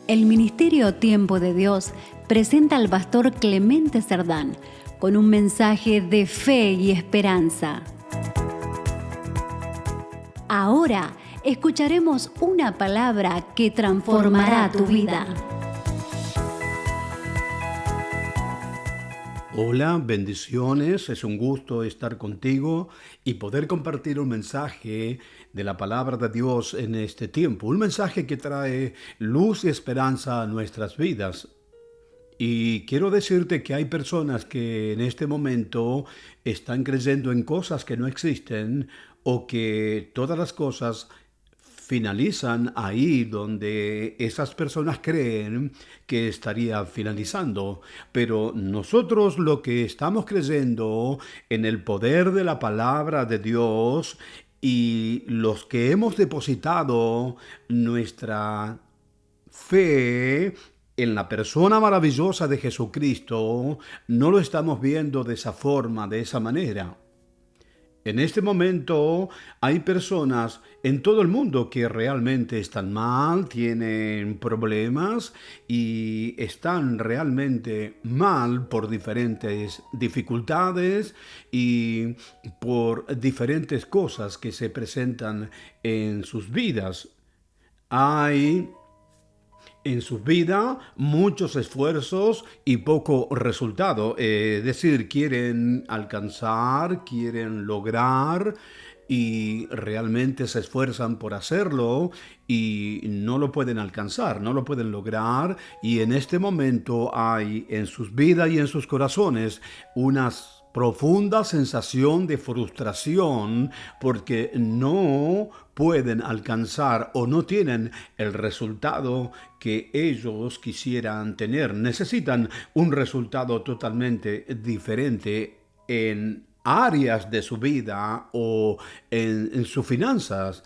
El Ministerio Tiempo de Dios presenta al pastor Clemente Cerdán con un mensaje de fe y esperanza. Ahora escucharemos una palabra que transformará tu vida. Hola, bendiciones, es un gusto estar contigo y poder compartir un mensaje de la palabra de Dios en este tiempo, un mensaje que trae luz y esperanza a nuestras vidas. Y quiero decirte que hay personas que en este momento están creyendo en cosas que no existen o que todas las cosas finalizan ahí donde esas personas creen que estaría finalizando. Pero nosotros lo que estamos creyendo en el poder de la palabra de Dios y los que hemos depositado nuestra fe en la persona maravillosa de Jesucristo, no lo estamos viendo de esa forma, de esa manera. En este momento hay personas en todo el mundo que realmente están mal, tienen problemas y están realmente mal por diferentes dificultades y por diferentes cosas que se presentan en sus vidas. Hay en su vida muchos esfuerzos y poco resultado. Es decir, quieren alcanzar, quieren lograr y realmente se esfuerzan por hacerlo y no lo pueden alcanzar, no lo pueden lograr. Y en este momento hay en sus vidas y en sus corazones unas profunda sensación de frustración porque no pueden alcanzar o no tienen el resultado que ellos quisieran tener. Necesitan un resultado totalmente diferente en áreas de su vida o en sus finanzas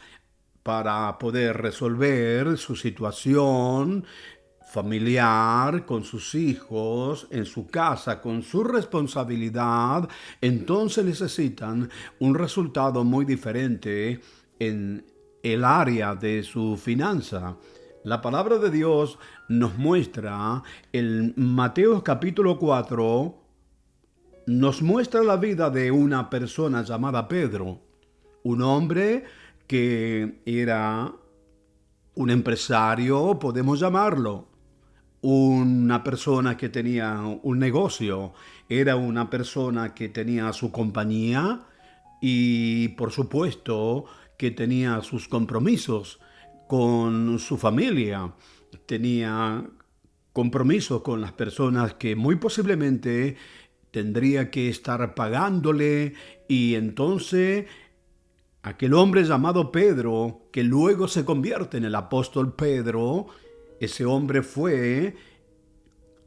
para poder resolver su situación familiar, con sus hijos, en su casa, con su responsabilidad. Entonces necesitan un resultado muy diferente en el área de su finanza. La palabra de Dios nos muestra en Mateo capítulo 4, nos muestra la vida de una persona llamada Pedro, un hombre que era un empresario, podemos llamarlo, una persona que tenía un negocio, era una persona que tenía su compañía y por supuesto que tenía sus compromisos con su familia, tenía compromiso con las personas que muy posiblemente tendría que estar pagándole y entonces aquel hombre llamado Pedro, que luego se convierte en el apóstol Pedro, ese hombre fue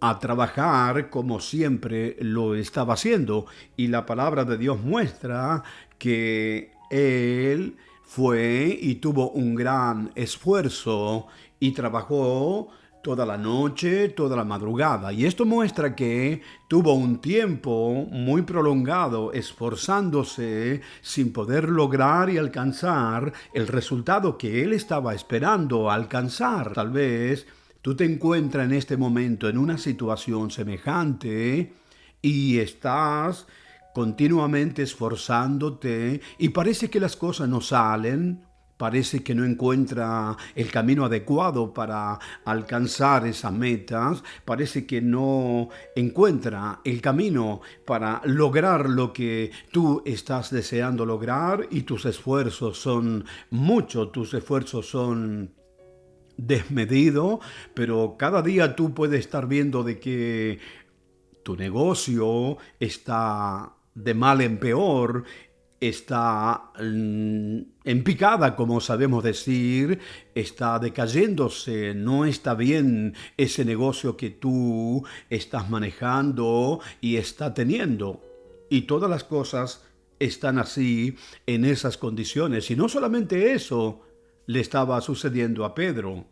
a trabajar como siempre lo estaba haciendo. Y la palabra de Dios muestra que él fue y tuvo un gran esfuerzo y trabajó toda la noche, toda la madrugada. Y esto muestra que tuvo un tiempo muy prolongado esforzándose sin poder lograr y alcanzar el resultado que él estaba esperando alcanzar. Tal vez tú te encuentras en este momento en una situación semejante y estás continuamente esforzándote y parece que las cosas no salen, parece que no encuentra el camino adecuado para alcanzar esas metas, parece que no encuentra el camino para lograr lo que tú estás deseando lograr y tus esfuerzos son muchos, tus esfuerzos son desmedido, pero cada día tú puedes estar viendo de que tu negocio está de mal en peor, está en picada, como sabemos decir, está decayéndose, no está bien ese negocio que tú estás manejando y está teniendo. Y todas las cosas están así, en esas condiciones. Y no solamente eso le estaba sucediendo a Pedro,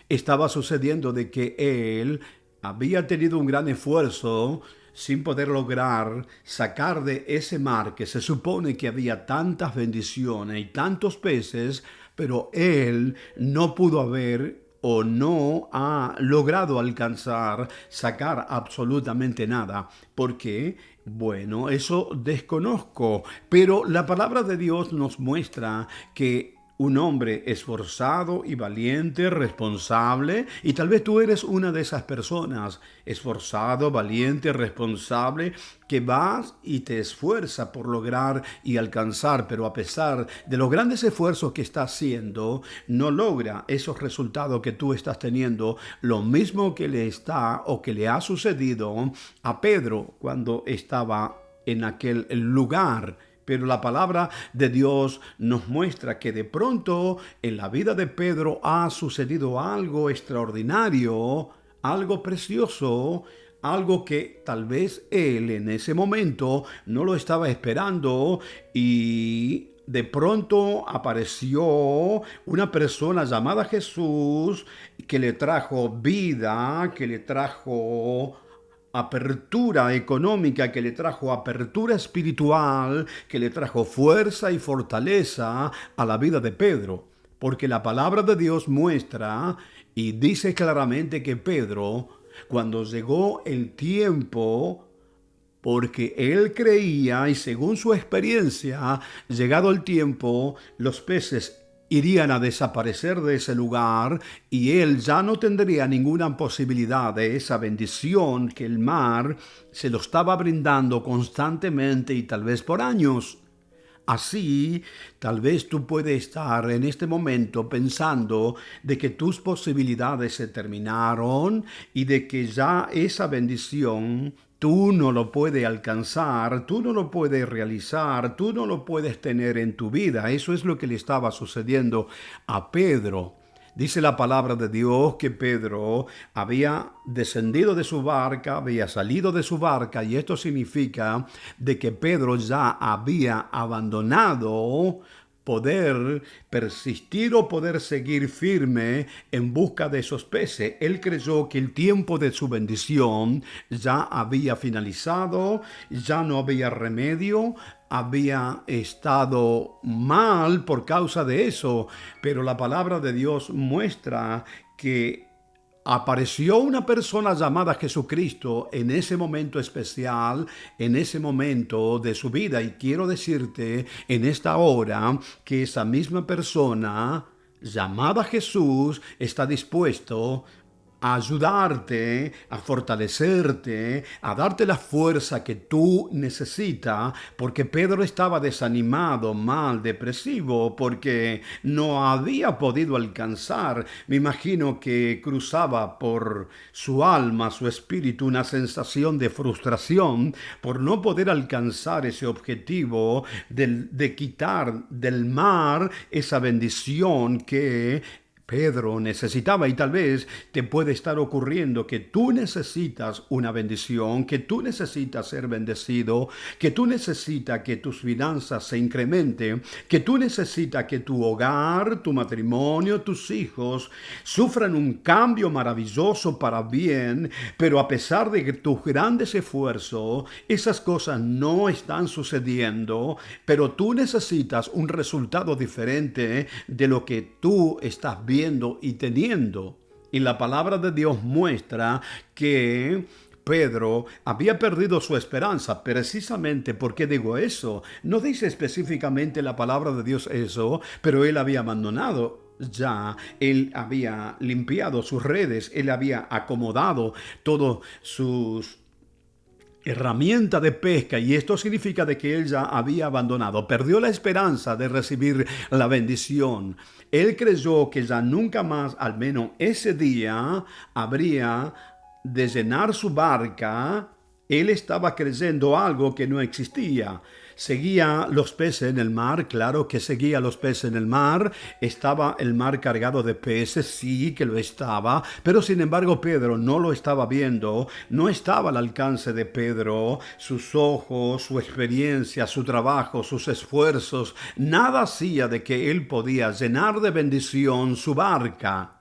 estaba sucediendo de que él había tenido un gran esfuerzo sin poder lograr sacar de ese mar que se supone que había tantas bendiciones y tantos peces, pero él no pudo haber o no ha logrado alcanzar, sacar absolutamente nada. ¿Por qué? Bueno, eso desconozco, pero la palabra de Dios nos muestra que un hombre esforzado y valiente, responsable, y tal vez tú eres una de esas personas, esforzado, valiente, responsable, que vas y te esfuerza por lograr y alcanzar, pero a pesar de los grandes esfuerzos que está haciendo, no logra esos resultados que tú estás teniendo, lo mismo que le está o que le ha sucedido a Pedro cuando estaba en aquel lugar. Pero la palabra de Dios nos muestra que de pronto en la vida de Pedro ha sucedido algo extraordinario, algo precioso, algo que tal vez él en ese momento no lo estaba esperando y de pronto apareció una persona llamada Jesús que le trajo vida, que le trajo apertura económica, que le trajo apertura espiritual, que le trajo fuerza y fortaleza a la vida de Pedro. Porque la palabra de Dios muestra y dice claramente que Pedro, cuando llegó el tiempo, porque él creía y según su experiencia, llegado el tiempo, los peces irían a desaparecer de ese lugar y él ya no tendría ninguna posibilidad de esa bendición que el mar se lo estaba brindando constantemente y tal vez por años. Así, tal vez tú puedes estar en este momento pensando de que tus posibilidades se terminaron y de que ya esa bendición tú no lo puedes alcanzar, tú no lo puedes realizar, tú no lo puedes tener en tu vida. Eso es lo que le estaba sucediendo a Pedro. Dice la palabra de Dios que Pedro había descendido de su barca, había salido de su barca, y esto significa de que Pedro ya había abandonado poder persistir o poder seguir firme en busca de esos peces. Él creyó que el tiempo de su bendición ya había finalizado, ya no había remedio, había estado mal por causa de eso, pero la palabra de Dios muestra que apareció una persona llamada Jesucristo en ese momento especial, en ese momento de su vida. Y quiero decirte en esta hora que esa misma persona llamada Jesús está dispuesto a ayudarte, a fortalecerte, a darte la fuerza que tú necesitas, porque Pedro estaba desanimado, mal, depresivo, porque no había podido alcanzar. Me imagino que cruzaba por su alma, su espíritu, una sensación de frustración por no poder alcanzar ese objetivo de quitar del mar esa bendición que Pedro necesitaba. Y tal vez te puede estar ocurriendo que tú necesitas una bendición, que tú necesitas ser bendecido, que tú necesitas que tus finanzas se incrementen, que tú necesitas que tu hogar, tu matrimonio, tus hijos sufran un cambio maravilloso para bien, pero a pesar de que tus grandes esfuerzos, esas cosas no están sucediendo, pero tú necesitas un resultado diferente de lo que tú estás viendo y teniendo. Y la palabra de Dios muestra que Pedro había perdido su esperanza. Precisamente, ¿por qué digo eso? No dice específicamente la palabra de Dios eso, pero él había abandonado. Ya él había limpiado sus redes, él había acomodado todos sus herramienta de pesca, y esto significa de que él ya había abandonado, perdió la esperanza de recibir la bendición. Él creyó que ya nunca más, al menos ese día, habría de llenar su barca. Él estaba creyendo algo que no existía. Seguía los peces en el mar, claro que seguía los peces en el mar. Estaba el mar cargado de peces, sí que lo estaba, pero sin embargo Pedro no lo estaba viendo, no estaba al alcance de Pedro, sus ojos, su experiencia, su trabajo, sus esfuerzos, nada hacía de que él podía llenar de bendición su barca.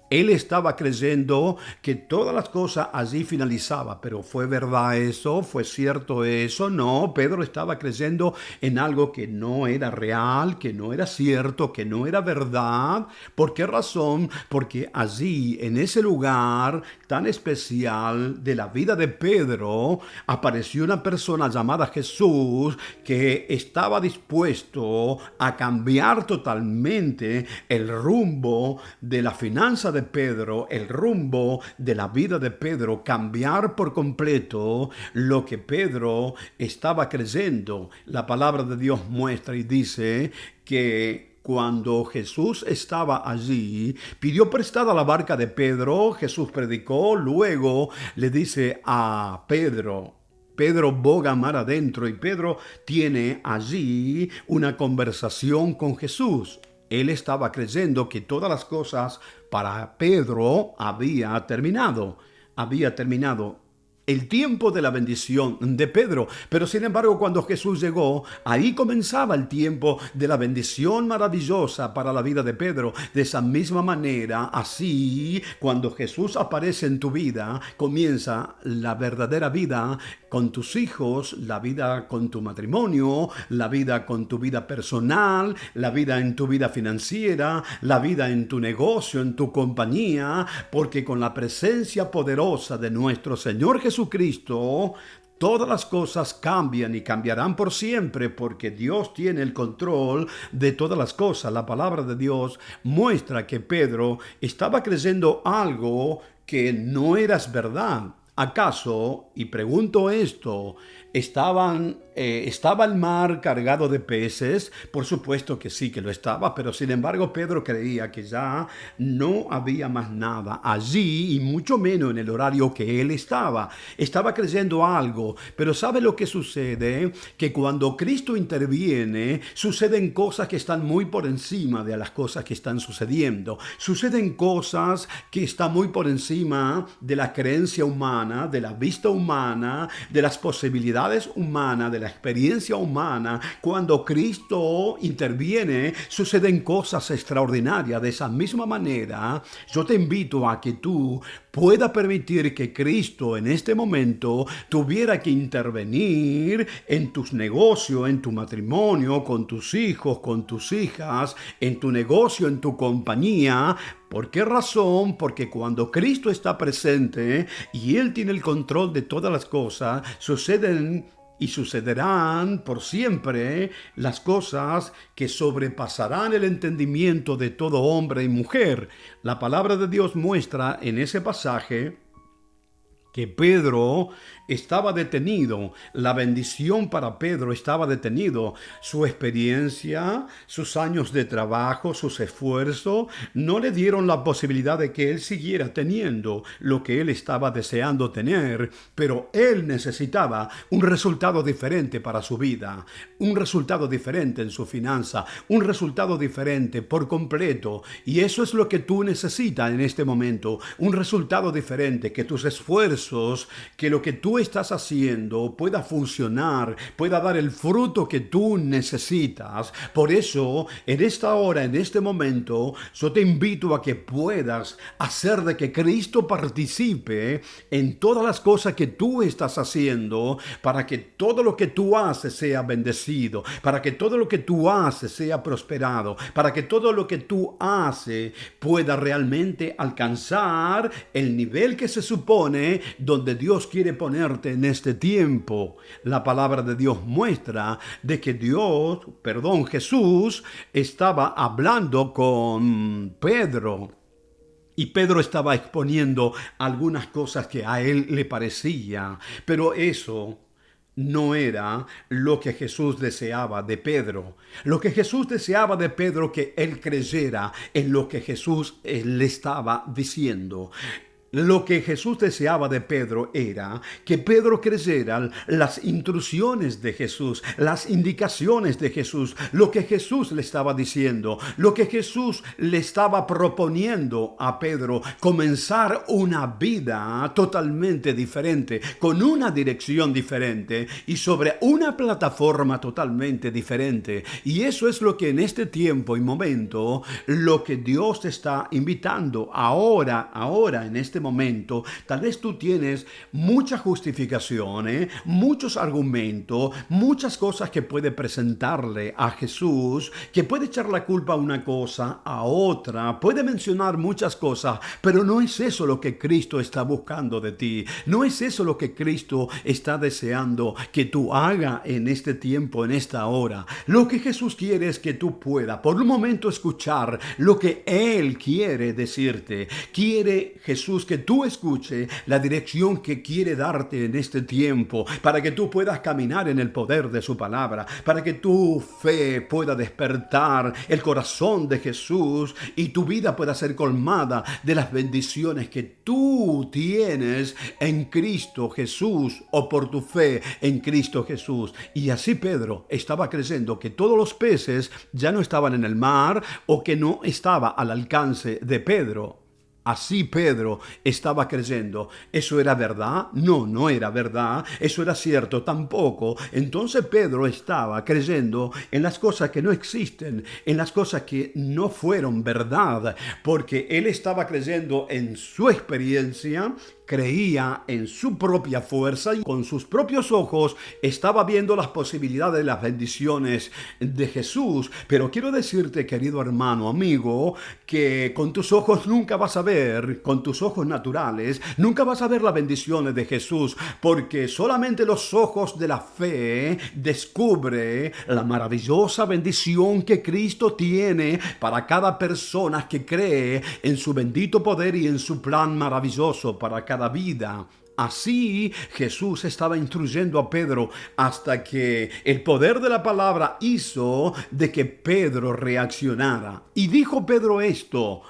Él estaba creyendo que todas las cosas allí finalizaban, pero ¿fue verdad eso? ¿Fue cierto eso? No, Pedro estaba creyendo en algo que no era real, que no era cierto, que no era verdad. ¿Por qué razón? Porque allí, en ese lugar tan especial de la vida de Pedro, apareció una persona llamada Jesús que estaba dispuesto a cambiar totalmente el rumbo de la finanza de Pedro, el rumbo de la vida de Pedro, cambiar por completo lo que Pedro estaba creyendo. La palabra de Dios muestra y dice que cuando Jesús estaba allí, pidió prestada la barca de Pedro, Jesús predicó, luego le dice a Pedro boga mar adentro y Pedro tiene allí una conversación con Jesús. Él estaba creyendo que todas las cosas para Pedro había terminado. Había terminado el tiempo de la bendición de Pedro. Pero sin embargo, cuando Jesús llegó, ahí comenzaba el tiempo de la bendición maravillosa para la vida de Pedro. De esa misma manera, así, cuando Jesús aparece en tu vida, comienza la verdadera vida con tus hijos, la vida con tu matrimonio, la vida con tu vida personal, la vida en tu vida financiera, la vida en tu negocio, en tu compañía, porque con la presencia poderosa de nuestro Señor Jesucristo, todas las cosas cambian y cambiarán por siempre porque Dios tiene el control de todas las cosas. La palabra de Dios muestra que Pedro estaba creyendo algo que no era verdad. ¿Acaso, y pregunto esto, estaba el mar cargado de peces? Por supuesto que sí que lo estaba, pero sin embargo Pedro creía que ya no había más nada allí y mucho menos en el horario que él estaba. Estaba creyendo algo, pero ¿sabe lo que sucede? Que cuando Cristo interviene, suceden cosas que están muy por encima de las cosas que están sucediendo. Suceden cosas que están muy por encima de la creencia humana, de la vista humana, de las posibilidades humanas, de la experiencia humana. Cuando Cristo interviene, suceden cosas extraordinarias. De esa misma manera, yo te invito a que tú puedas permitir que Cristo en este momento tuviera que intervenir en tus negocios, en tu matrimonio, con tus hijos, con tus hijas, en tu negocio, en tu compañía. ¿Por qué razón? Porque cuando Cristo está presente y Él tiene el control de todas las cosas, suceden y sucederán por siempre las cosas que sobrepasarán el entendimiento de todo hombre y mujer. La palabra de Dios muestra en ese pasaje que Pedro estaba detenido, la bendición para Pedro estaba detenido, su experiencia, sus años de trabajo, sus esfuerzos, no le dieron la posibilidad de que él siguiera teniendo lo que él estaba deseando tener, pero él necesitaba un resultado diferente para su vida, un resultado diferente en su finanza, un resultado diferente por completo, y eso es lo que tú necesitas en este momento, un resultado diferente, que tus esfuerzos, que lo que tú estás haciendo pueda funcionar, pueda dar el fruto que tú necesitas. Por eso, en esta hora, en este momento, yo te invito a que puedas hacer de que Cristo participe en todas las cosas que tú estás haciendo, para que todo lo que tú haces sea bendecido, para que todo lo que tú haces sea prosperado, para que todo lo que tú haces pueda realmente alcanzar el nivel que se supone donde Dios quiere ponerte en este tiempo. La palabra de Dios muestra de que Jesús estaba hablando con Pedro. Y Pedro estaba exponiendo algunas cosas que a él le parecía, pero eso no era lo que Jesús deseaba de Pedro. Lo que Jesús deseaba de Pedro, que él creyera en lo que Jesús le estaba diciendo. Lo que Jesús deseaba de Pedro era que Pedro creyera las instrucciones de Jesús, las indicaciones de Jesús, lo que Jesús le estaba diciendo, lo que Jesús le estaba proponiendo a Pedro, comenzar una vida totalmente diferente, con una dirección diferente y sobre una plataforma totalmente diferente. Y eso es lo que en este tiempo y momento, lo que Dios te está invitando ahora, en este momento. Tal vez tú tienes muchas justificaciones, muchos argumentos, muchas cosas que puede presentarle a Jesús, que puede echar la culpa a una cosa, a otra, puede mencionar muchas cosas, pero no es eso lo que Cristo está buscando de ti. No es eso lo que Cristo está deseando que tú hagas en este tiempo, en esta hora. Lo que Jesús quiere es que tú puedas por un momento escuchar lo que Él quiere decirte. Quiere Jesús que tú escuches la dirección que quiere darte en este tiempo, para que tú puedas caminar en el poder de su palabra, para que tu fe pueda despertar el corazón de Jesús y tu vida pueda ser colmada de las bendiciones que tú tienes en Cristo Jesús, o por tu fe en Cristo Jesús. Y así Pedro estaba creyendo que todos los peces ya no estaban en el mar, o que no estaba al alcance de Pedro. Así Pedro estaba creyendo. ¿Eso era verdad? No, no era verdad. ¿Eso era cierto? Tampoco. Entonces Pedro estaba creyendo en las cosas que no existen, en las cosas que no fueron verdad, porque él estaba creyendo en su experiencia, creía en su propia fuerza y con sus propios ojos estaba viendo las posibilidades de las bendiciones de Jesús. Pero quiero decirte, querido hermano, amigo, que con tus ojos nunca vas a ver, con tus ojos naturales, nunca vas a ver las bendiciones de Jesús, porque solamente los ojos de la fe descubre la maravillosa bendición que Cristo tiene para cada persona que cree en su bendito poder y en su plan maravilloso para cada vida. Así Jesús estaba instruyendo a Pedro hasta que el poder de la palabra hizo de que Pedro reaccionara. Y dijo Pedro esto: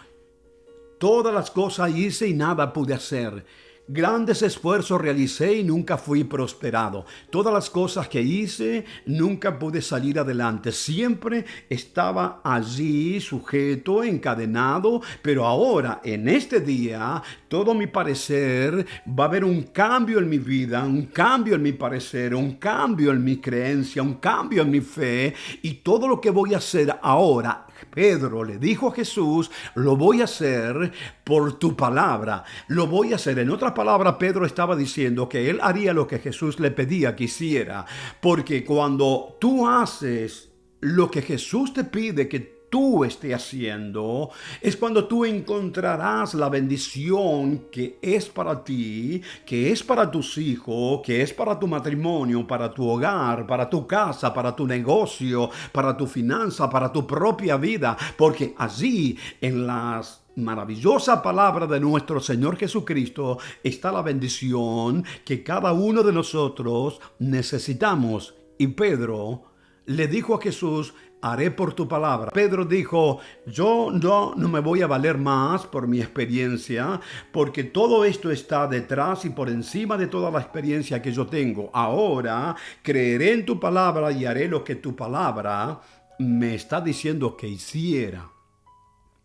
todas las cosas hice y nada pude hacer. Grandes esfuerzos realicé y nunca fui prosperado. Todas las cosas que hice, nunca pude salir adelante. Siempre estaba allí sujeto, encadenado, pero ahora, en este día, todo mi parecer, va a haber un cambio en mi vida, un cambio en mi parecer, un cambio en mi creencia, un cambio en mi fe, y todo lo que voy a hacer ahora, Pedro le dijo a Jesús, lo voy a hacer por tu palabra, lo voy a hacer. En otras palabras, Pedro estaba diciendo que él haría lo que Jesús le pedía que hiciera, porque cuando tú haces lo que Jesús te pide que tú estés haciendo, es cuando tú encontrarás la bendición que es para ti, que es para tus hijos, que es para tu matrimonio, para tu hogar, para tu casa, para tu negocio, para tu finanza, para tu propia vida, porque allí en las maravillosa palabra de nuestro Señor Jesucristo está la bendición que cada uno de nosotros necesitamos. Y Pedro le dijo a Jesús: haré por tu palabra. Pedro dijo: yo no me voy a valer más por mi experiencia, porque todo esto está detrás y por encima de toda la experiencia que yo tengo. Ahora creeré en tu palabra y haré lo que tu palabra me está diciendo que hiciera.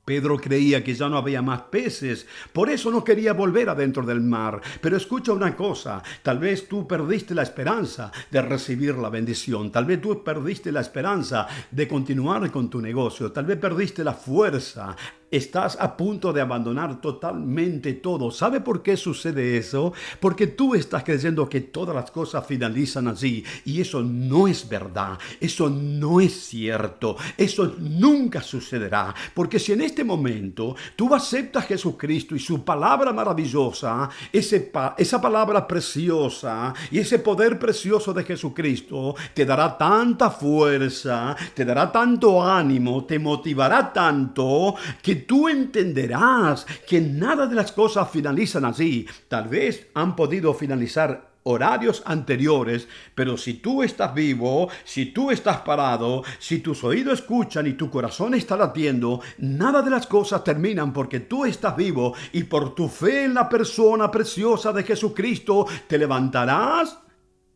Pedro creía que ya no había más peces, por eso no quería volver adentro del mar. Pero escucha una cosa, tal vez tú perdiste la esperanza de recibir la bendición, tal vez tú perdiste la esperanza de continuar con tu negocio, tal vez perdiste la fuerza. Estás a punto de abandonar totalmente todo. ¿Sabe por qué sucede eso? Porque tú estás creyendo que todas las cosas finalizan allí. Y eso no es verdad. Eso no es cierto. Eso nunca sucederá. Porque si en este momento tú aceptas a Jesucristo y su palabra maravillosa, esa palabra preciosa y ese poder precioso de Jesucristo te dará tanta fuerza, te dará tanto ánimo, te motivará tanto que tú entenderás que nada de las cosas finalizan así. Tal vez han podido finalizar horarios anteriores, pero si tú estás vivo, si tú estás parado, si tus oídos escuchan y tu corazón está latiendo, nada de las cosas terminan porque tú estás vivo y por tu fe en la persona preciosa de Jesucristo te levantarás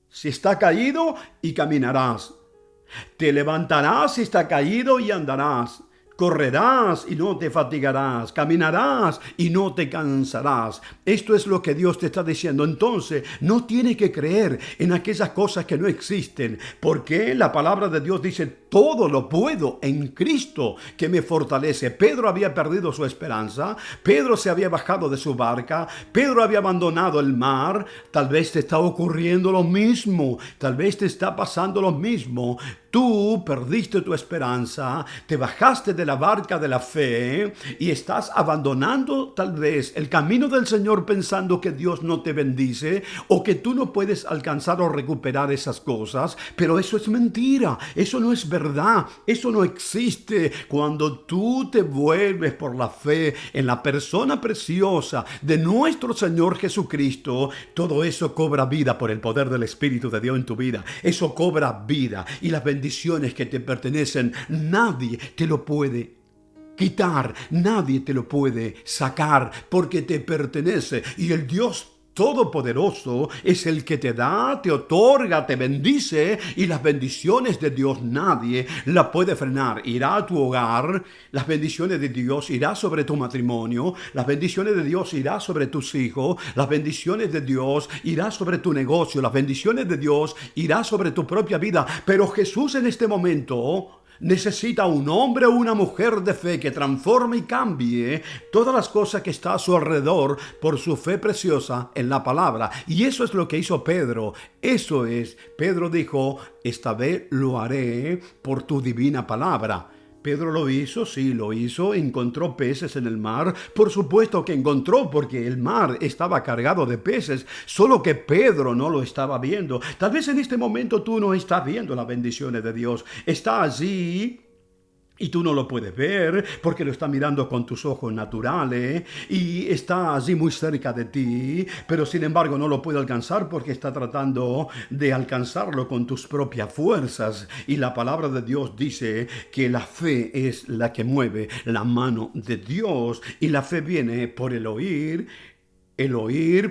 si está caído y caminarás. Te levantarás si está caído y andarás. Correrás y no te fatigarás, caminarás y no te cansarás. Esto es lo que Dios te está diciendo. Entonces, no tienes que creer en aquellas cosas que no existen, porque la palabra de Dios dice, todo lo puedo en Cristo que me fortalece. Pedro había perdido su esperanza, Pedro se había bajado de su barca, Pedro había abandonado el mar. Tal vez te está ocurriendo lo mismo, tal vez te está pasando lo mismo. Tú perdiste tu esperanza, te bajaste de la barca de la fe y estás abandonando tal vez el camino del Señor pensando que Dios no te bendice o que tú no puedes alcanzar o recuperar esas cosas, pero eso es mentira, eso no es verdad, eso no existe. Cuando tú te vuelves por la fe en la persona preciosa de nuestro Señor Jesucristo, todo eso cobra vida por el poder del Espíritu de Dios en tu vida. Eso cobra vida y las bendiciones que te pertenecen, nadie te lo puede quitar, nadie te lo puede sacar porque te pertenece. Y el Dios Todopoderoso es el que te da, te otorga, te bendice, y las bendiciones de Dios nadie la puede frenar. Irá a tu hogar, las bendiciones de Dios irá sobre tu matrimonio, las bendiciones de Dios irá sobre tus hijos, las bendiciones de Dios irá sobre tu negocio, las bendiciones de Dios irá sobre tu propia vida. Pero Jesús en este momento necesita un hombre o una mujer de fe que transforme y cambie todas las cosas que está a su alrededor por su fe preciosa en la palabra. Y eso es lo que hizo Pedro. Eso es, Pedro dijo, esta vez lo haré por tu divina palabra. Pedro lo hizo, sí, lo hizo, encontró peces en el mar. Por supuesto que encontró, porque el mar estaba cargado de peces, solo que Pedro no lo estaba viendo. Tal vez en este momento tú no estás viendo las bendiciones de Dios. Está allí y tú no lo puedes ver porque lo está mirando con tus ojos naturales y está allí muy cerca de ti, pero sin embargo no lo puede alcanzar porque está tratando de alcanzarlo con tus propias fuerzas. Y la palabra de Dios dice que la fe es la que mueve la mano de Dios, y la fe viene por el oír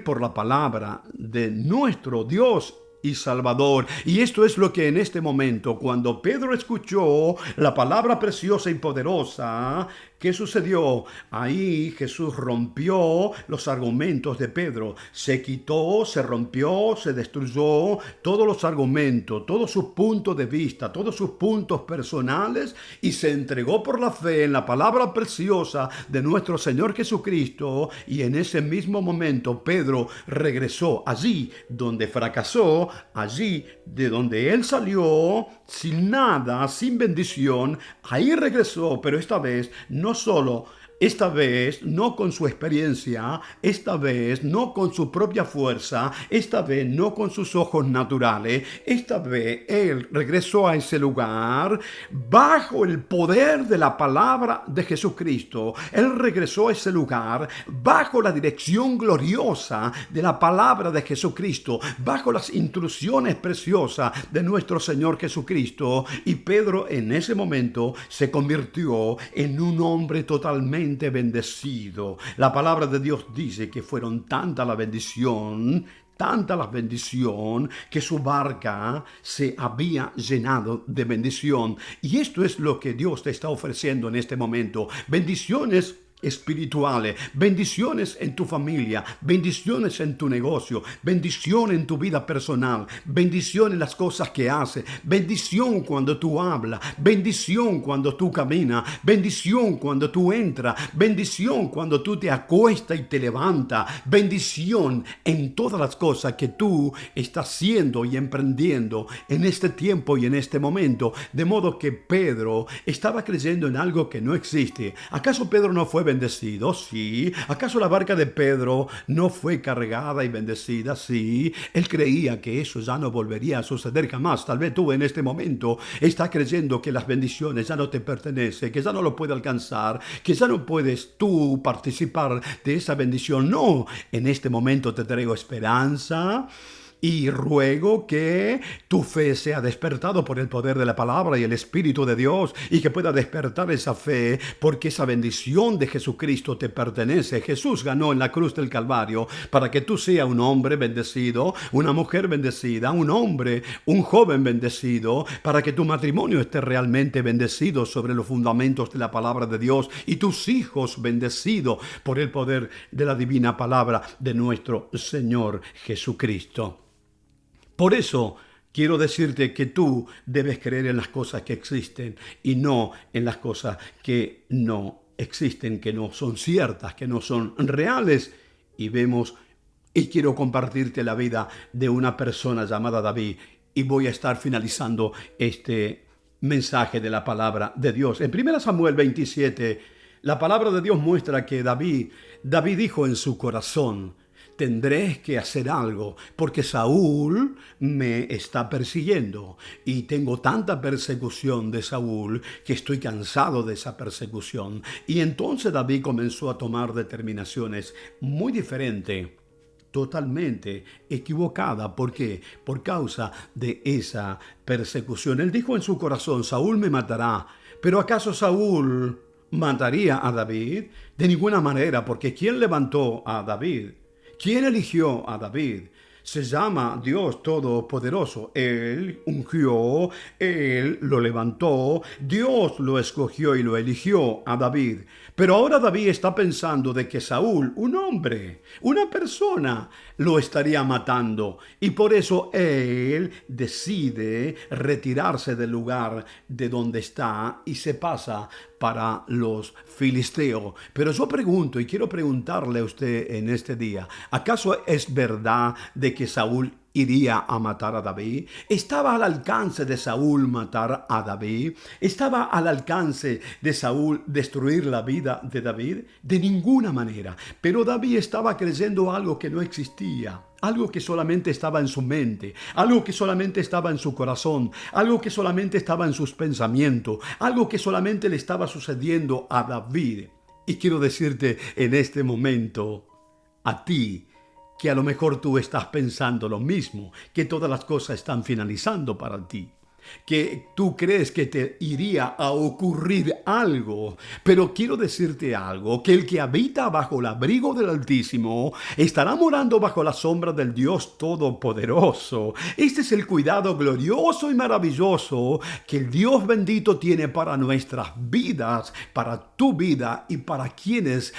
por la palabra de nuestro Dios y Salvador. Y esto es lo que en este momento, cuando Pedro escuchó la palabra preciosa y poderosa, ¿qué sucedió? Ahí Jesús rompió los argumentos de Pedro. Se quitó, se rompió, se destruyó todos los argumentos, todos sus puntos de vista, todos sus puntos personales, y se entregó por la fe en la palabra preciosa de nuestro Señor Jesucristo. Y en ese mismo momento Pedro regresó allí donde fracasó, allí de donde él salió sin nada, sin bendición. Ahí regresó, pero esta vez no con su experiencia, esta vez no con su propia fuerza, esta vez no con sus ojos naturales. Esta vez él regresó a ese lugar bajo el poder de la palabra de Jesucristo. Él regresó a ese lugar bajo la dirección gloriosa de la palabra de Jesucristo, bajo las instrucciones preciosas de nuestro Señor Jesucristo. Y Pedro en ese momento se convirtió en un hombre totalmente bendecido. La palabra de Dios dice que fueron tanta la bendición que su barca se había llenado de bendición. Y esto es lo que Dios te está ofreciendo en este momento. Bendiciones espirituales, bendiciones en tu familia, bendiciones en tu negocio, bendición en tu vida personal, bendición en las cosas que haces, bendición cuando tú hablas, bendición cuando tú caminas, bendición cuando tú entras, bendición cuando tú te acuestas y te levantas, bendición en todas las cosas que tú estás haciendo y emprendiendo en este tiempo y en este momento. De modo que Pedro estaba creyendo en algo que no existe. ¿Acaso Pedro no fue bendecido? Sí. ¿Acaso la barca de Pedro no fue cargada y bendecida? Sí. Él creía que eso ya no volvería a suceder jamás. Tal vez tú en este momento estás creyendo que las bendiciones ya no te pertenecen, que ya no lo puedes alcanzar, que ya no puedes tú participar de esa bendición. No, en este momento te traigo esperanza Y ruego que tu fe sea despertado por el poder de la palabra y el Espíritu de Dios, y que pueda despertar esa fe, porque esa bendición de Jesucristo te pertenece. Jesús ganó en la cruz del Calvario para que tú seas un hombre bendecido, una mujer bendecida, un hombre, un joven bendecido, para que tu matrimonio esté realmente bendecido sobre los fundamentos de la palabra de Dios, y tus hijos bendecidos por el poder de la divina palabra de nuestro Señor Jesucristo. Por eso quiero decirte que tú debes creer en las cosas que existen y no en las cosas que no existen, que no son ciertas, que no son reales. Y quiero compartirte la vida de una persona llamada David, y voy a estar finalizando este mensaje de la palabra de Dios. En 1 Samuel 27, la palabra de Dios muestra que David dijo en su corazón: tendré que hacer algo porque Saúl me está persiguiendo y tengo tanta persecución de Saúl que estoy cansado de esa persecución. Y entonces David comenzó a tomar determinaciones muy diferentes, totalmente equivocada. ¿Por qué? Por causa de esa persecución. Él dijo en su corazón: Saúl me matará. Pero ¿acaso Saúl mataría a David? De ninguna manera, porque ¿quién levantó a David? ¿Quién eligió a David? Se llama Dios Todopoderoso. Él ungió, Él lo levantó, Dios lo escogió y lo eligió a David. Pero ahora David está pensando de que Saúl, un hombre, una persona, lo estaría matando. Y por eso él decide retirarse del lugar de donde está y se pasa para los filisteos. Pero yo pregunto, y quiero preguntarle a usted en este día: ¿acaso es verdad de que Saúl iría a matar a David? ¿Estaba al alcance de Saúl matar a David? ¿Estaba al alcance de Saúl destruir la vida de David? De ninguna manera. Pero David estaba creyendo algo que no existía, algo que solamente estaba en su mente, algo que solamente estaba en su corazón, algo que solamente estaba en sus pensamientos, algo que solamente le estaba sucediendo a David. Y quiero decirte en este momento, a ti, que a lo mejor tú estás pensando lo mismo, que todas las cosas están finalizando para ti, que tú crees que te iría a ocurrir algo. Pero quiero decirte algo: que el que habita bajo el abrigo del Altísimo estará morando bajo la sombra del Dios Todopoderoso. Este es el cuidado glorioso y maravilloso que el Dios bendito tiene para nuestras vidas, para tu vida y para quienes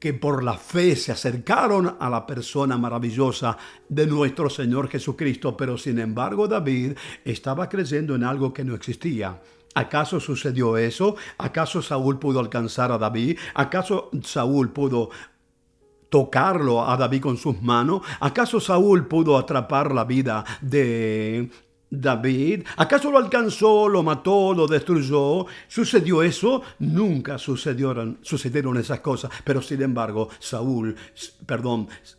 que por la fe se acercaron a la persona maravillosa de nuestro Señor Jesucristo. Pero sin embargo David estaba creyendo en algo que no existía. ¿Acaso sucedió eso? ¿Acaso Saúl pudo alcanzar a David? ¿Acaso Saúl pudo tocarlo a David con sus manos? ¿Acaso Saúl pudo atrapar la vida de David? ¿Acaso lo alcanzó, lo mató, lo destruyó? ¿Sucedió eso? Nunca sucedieron esas cosas. Pero sin embargo,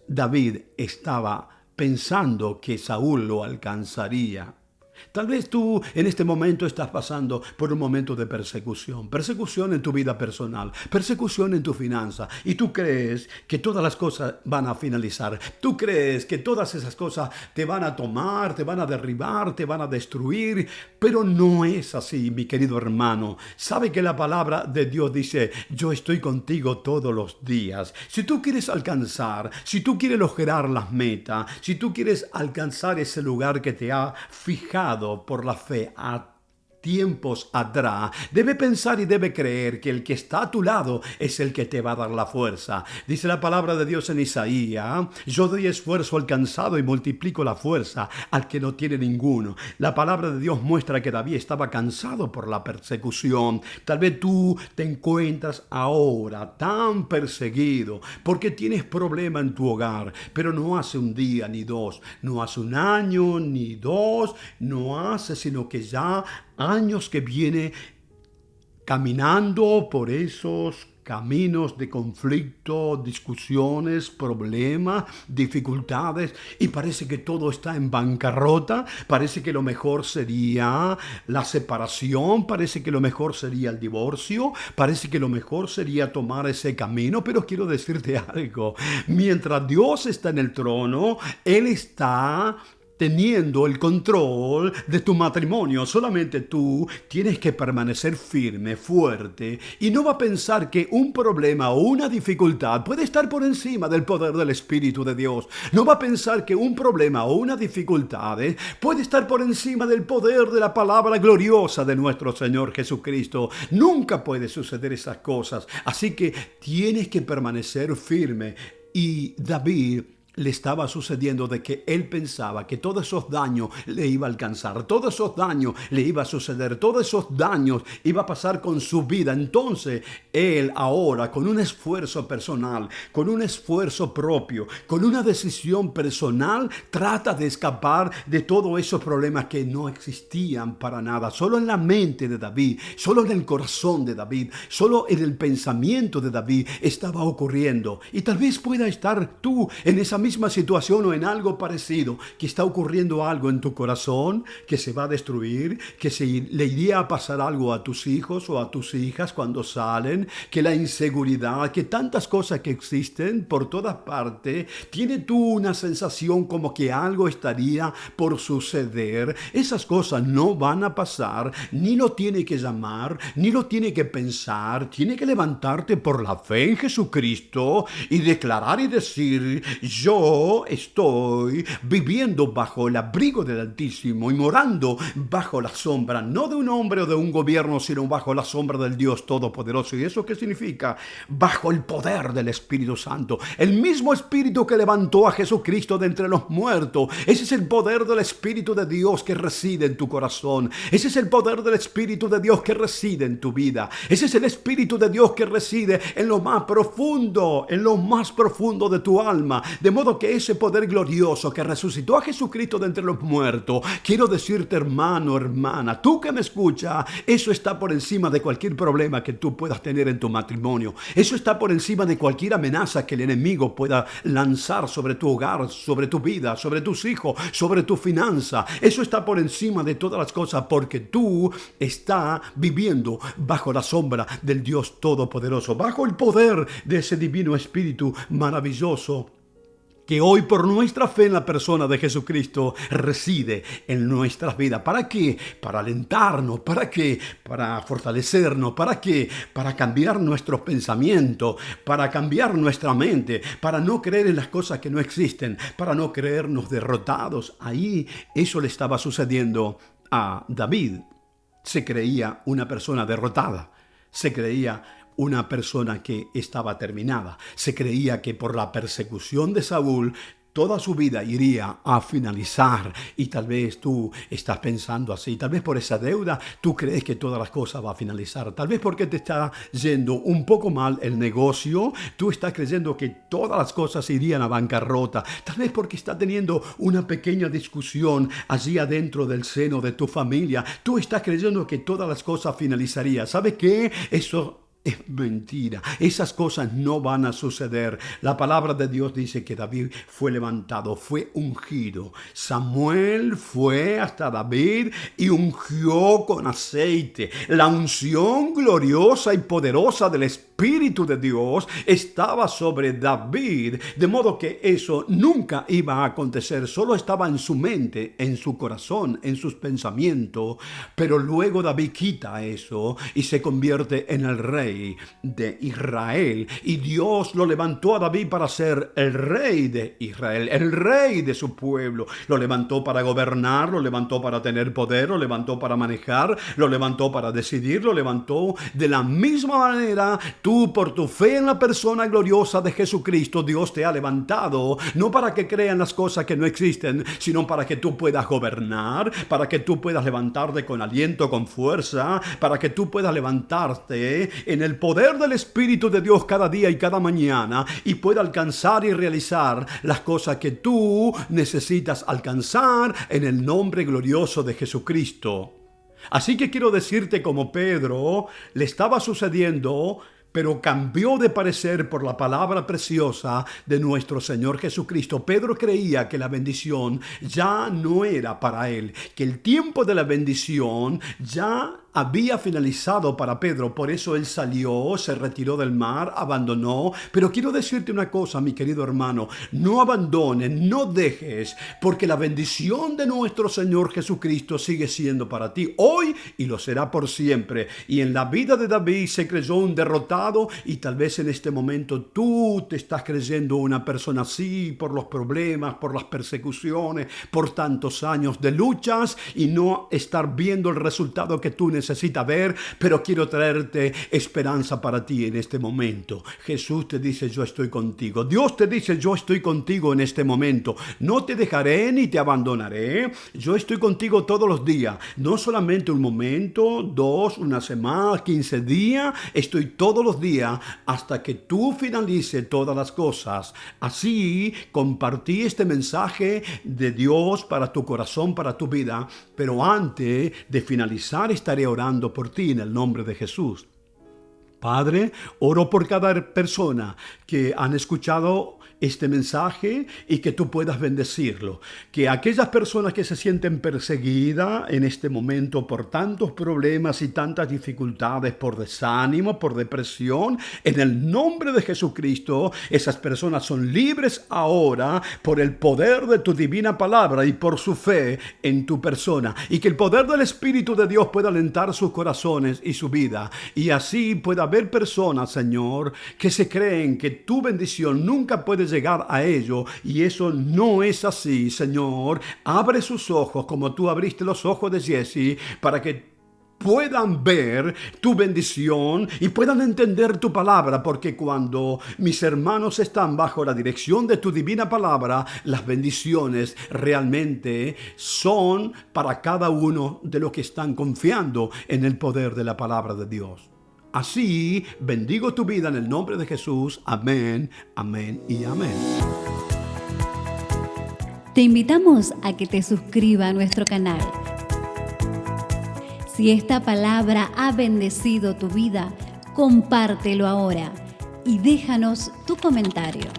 David estaba pensando que Saúl lo alcanzaría. Tal vez tú en este momento estás pasando por un momento de persecución. Persecución en tu vida personal, persecución en tu finanza. Y tú crees que todas las cosas van a finalizar. Tú crees que todas esas cosas te van a tomar, te van a derribar, te van a destruir. Pero no es así, mi querido hermano. Sabe que la palabra de Dios dice: yo estoy contigo todos los días. Si tú quieres alcanzar, si tú quieres lograr las metas, si tú quieres alcanzar ese lugar que te ha fijado por la fe a tiempos atrás, debe pensar y debe creer que el que está a tu lado es el que te va a dar la fuerza. Dice la palabra de Dios en Isaías: yo doy esfuerzo al cansado y multiplico la fuerza al que no tiene ninguno. La palabra de Dios muestra que David estaba cansado por la persecución. Tal vez tú te encuentras ahora tan perseguido porque tienes problema en tu hogar, pero no hace un día ni dos, no hace un año ni dos, no hace sino que ya años que viene caminando por esos caminos de conflicto, discusiones, problemas, dificultades, y parece que todo está en bancarrota, parece que lo mejor sería la separación, parece que lo mejor sería el divorcio, parece que lo mejor sería tomar ese camino, pero quiero decirte algo, mientras Dios está en el trono, Él está teniendo el control de tu matrimonio. Solamente tú tienes que permanecer firme, fuerte, y no va a pensar que un problema o una dificultad puede estar por encima del poder del Espíritu de Dios. No va a pensar que un problema o una dificultad puede estar por encima del poder de la palabra gloriosa de nuestro Señor Jesucristo. Nunca puede suceder esas cosas. Así que tienes que permanecer firme. Y David le estaba sucediendo de que él pensaba que todos esos daños le iba a alcanzar, todos esos daños le iba a suceder, todos esos daños iba a pasar con su vida. Entonces él ahora, con un esfuerzo personal, con un esfuerzo propio, con una decisión personal, trata de escapar de todos esos problemas que no existían para nada, solo en la mente de David, solo en el corazón de David, solo en el pensamiento de David estaba ocurriendo. Y tal vez pueda estar tú en esa misma situación o en algo parecido, que está ocurriendo algo en tu corazón que se va a destruir, que se le iría a pasar algo a tus hijos o a tus hijas cuando salen, que la inseguridad, que tantas cosas que existen por todas partes, tiene tú una sensación como que algo estaría por suceder. Esas cosas no van a pasar, ni lo tiene que llamar, ni lo tiene que pensar, tiene que levantarte por la fe en Jesucristo y declarar y decir: yo estoy viviendo bajo el abrigo del Altísimo y morando bajo la sombra, no de un hombre o de un gobierno, sino bajo la sombra del Dios Todopoderoso. ¿Y eso qué significa? Bajo el poder del Espíritu Santo. El mismo Espíritu que levantó a Jesucristo de entre los muertos. Ese es el poder del Espíritu de Dios que reside en tu corazón. Ese es el poder del Espíritu de Dios que reside en tu vida. Ese es el Espíritu de Dios que reside en lo más profundo, de tu alma. De modo que ese poder glorioso que resucitó a Jesucristo de entre los muertos, quiero decirte, hermano, hermana, tú que me escuchas, eso está por encima de cualquier problema que tú puedas tener en tu matrimonio. Eso está por encima de cualquier amenaza que el enemigo pueda lanzar sobre tu hogar, sobre tu vida, sobre tus hijos, sobre tu finanza. Eso está por encima de todas las cosas, porque tú estás viviendo bajo la sombra del Dios Todopoderoso, bajo el poder de ese divino Espíritu maravilloso que hoy por nuestra fe en la persona de Jesucristo reside en nuestras vidas. ¿Para qué? Para alentarnos. ¿Para qué? Para fortalecernos. ¿Para qué? Para cambiar nuestros pensamientos, para cambiar nuestra mente, para no creer en las cosas que no existen, para no creernos derrotados. Ahí eso le estaba sucediendo a David. Se creía una persona derrotada. Se creía una persona que estaba terminada. Se creía que por la persecución de Saúl toda su vida iría a finalizar. Y tal vez tú estás pensando así. Tal vez por esa deuda tú crees que todas las cosas van a finalizar. Tal vez porque te está yendo un poco mal el negocio, tú estás creyendo que todas las cosas irían a bancarrota. Tal vez porque estás teniendo una pequeña discusión allí adentro del seno de tu familia. Tú estás creyendo que todas las cosas finalizarían. ¿Sabe qué? Eso es mentira. Esas cosas no van a suceder. La palabra de Dios dice que David fue levantado, fue ungido. Samuel fue hasta David y ungió con aceite. La unción gloriosa y poderosa del Espíritu de Dios estaba sobre David, de modo que eso nunca iba a acontecer. Solo estaba en su mente, en su corazón, en sus pensamientos. Pero luego David quita eso y se convierte en el rey de Israel, y Dios lo levantó a David para ser el rey de Israel, el rey de su pueblo. Lo levantó para gobernar, lo levantó para tener poder, lo levantó para manejar, lo levantó para decidir, lo levantó de la misma manera. Tú, por tu fe en la persona gloriosa de Jesucristo, Dios te ha levantado, no para que crean las cosas que no existen, sino para que tú puedas gobernar, para que tú puedas levantarte con aliento, con fuerza, para que tú puedas levantarte en el poder del Espíritu de Dios cada día y cada mañana, y pueda alcanzar y realizar las cosas que tú necesitas alcanzar en el nombre glorioso de Jesucristo. Así que quiero decirte, como Pedro le estaba sucediendo, pero cambió de parecer por la palabra preciosa de nuestro Señor Jesucristo. Pedro creía que la bendición ya no era para él, que el tiempo de la bendición ya había finalizado para Pedro. Por eso él salió, se retiró del mar, abandonó. Pero quiero decirte una cosa, mi querido hermano, no abandones, no dejes, porque la bendición de nuestro Señor Jesucristo sigue siendo para ti hoy y lo será por siempre. Y en la vida de David se creyó un derrotado, y tal vez en este momento tú te estás creyendo una persona así por los problemas, por las persecuciones, por tantos años de luchas y no estar viendo el resultado que tú necesitas ver. Pero quiero traerte esperanza para ti en este momento. Jesús te dice: yo estoy contigo. Dios te dice: yo estoy contigo en este momento. No te dejaré ni te abandonaré. Yo estoy contigo todos los días. No solamente un momento, 2, una semana, 15 días. Estoy todos los días hasta que tú finalices todas las cosas. Así compartí este mensaje de Dios para tu corazón, para tu vida. Pero antes de finalizar estaré orando por ti en el nombre de Jesús. Padre, oro por cada persona que han escuchado este mensaje y que tú puedas bendecirlo. Que aquellas personas que se sienten perseguidas en este momento por tantos problemas y tantas dificultades, por desánimo, por depresión, en el nombre de Jesucristo, esas personas son libres ahora por el poder de tu divina palabra y por su fe en tu persona. Y que el poder del Espíritu de Dios pueda alentar sus corazones y su vida. Y así pueda haber personas, Señor, que se creen que tu bendición nunca puede llegar a ellos, y eso no es así. Señor, abre sus ojos como tú abriste los ojos de Jesse, para que puedan ver tu bendición y puedan entender tu palabra, porque cuando mis hermanos están bajo la dirección de tu divina palabra, las bendiciones realmente son para cada uno de los que están confiando en el poder de la palabra de Dios. Así, bendigo tu vida en el nombre de Jesús. Amén, amén y amén. Te invitamos a que te suscribas a nuestro canal. Si esta palabra ha bendecido tu vida, compártelo ahora y déjanos tu comentario.